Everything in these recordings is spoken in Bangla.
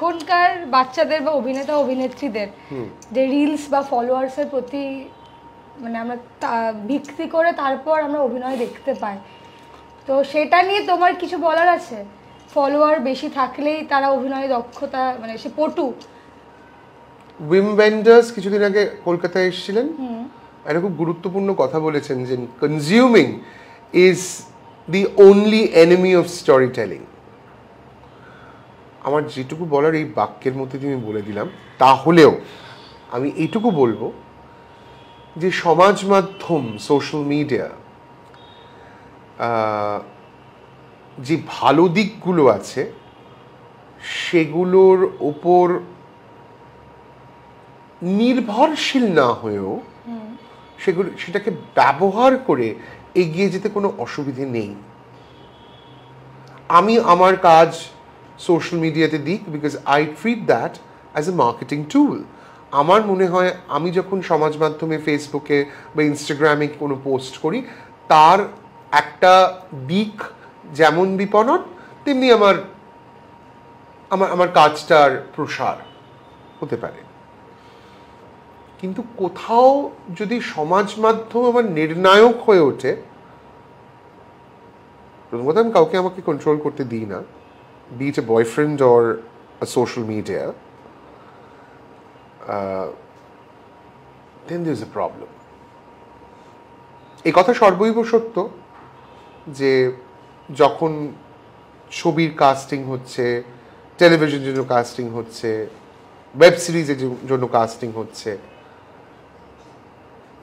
এখনকার বাচ্চাদের বা অভিনেতা অভিনেত্রীদের যে রিলস বা ফলোয়ার্সের প্রতি মানে আমরা ভিত্তি করে তারপর আমরা অভিনয় দেখতে পাই, তো সেটা নিয়ে তোমার কিছু বলার আছে? ফলোয়ার বেশি থাকলেই তারা অভিনয়ে দক্ষতা মানে সে পটু। উইম ওয়েন্ডার্স কিছুদিন আগে কলকাতায় এসেছিলেন, একটা খুব গুরুত্বপূর্ণ কথা বলেছেন যে consuming is the only enemy of storytelling. আমার যেটুকু বলার এই বাক্যের মধ্যে দিয়ে আমি বলে দিলাম, তাহলেও আমি এইটুকু বলবো যে সমাজ মাধ্যম সোশ্যাল মিডিয়া যে ভালো দিকগুলো আছে সেগুলোর ওপর নির্ভরশীল না হয়েও সেটাকে ব্যবহার করে এগিয়ে যেতে কোনো অসুবিধে নেই। আমি আমার কাজ সোশ্যাল মিডিয়াতে দিক, because I treat that as a marketing টুল। আমার মনে হয় আমি যখন সমাজ মাধ্যমে ফেসবুকে বা ইনস্টাগ্রামে কোনো পোস্ট করি, তার একটা দিক যেমন বিপণন, তেমনি আমার আমার আমার কাজটার প্রসার হতে পারে। কিন্তু কোথাও যদি সমাজ মাধ্যম আমার নির্ণায়ক হয়ে ওঠে, প্রথম কথা আমি কাউকে আমাকে কন্ট্রোল করতে দিই না, be it a boyfriend or a social media, then there's a problem. এই কথা সর্বৈব সত্য যে যখন ছবির কাস্টিং হচ্ছে, টেলিভিশনের জন্য কাস্টিং হচ্ছে, ওয়েব সিরিজের জন্য কাস্টিং হচ্ছে,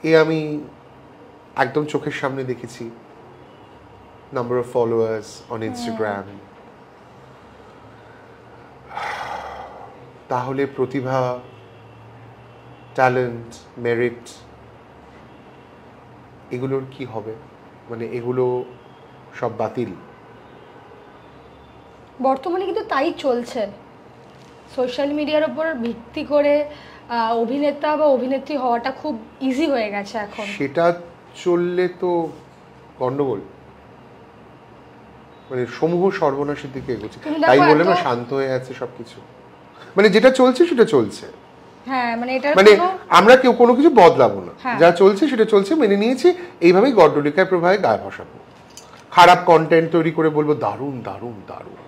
এ আমি একদম চোখের সামনে দেখেছি। Number of followers on Instagram. তাহলে প্রতিভা, ট্যালেন্ট, মেরিট এগুলোর কি হবে? মানে এগুলো সব বাতিল। বর্তমানে কিন্তু তাই চলছে, সোশ্যাল মিডিয়ার উপর ভিত্তি করে অভিনেতা বা অভিনেত্রী হওয়াটা খুব ইজি হয়ে গেছে এখন। সেটা চললে তো গন্ডগোল, মানে সমূহ সর্বনাশের দিকে এগোচ্ছে। তাই বলে না শান্ত হয়ে আছে সবকিছু, মানে যেটা চলছে সেটা চলছে। হ্যাঁ, মানে এটা মানে আমরা কেউ কোনো কিছু বদলাবো না, যা চলছে সেটা চলছে, মেনে নিয়েছি, এইভাবেই গড্ডলিকায় প্রবাহে গায়ে ভাসাবো। খারাপ কন্টেন্ট তৈরি করে বলবো দারুণ দারুণ দারুণ,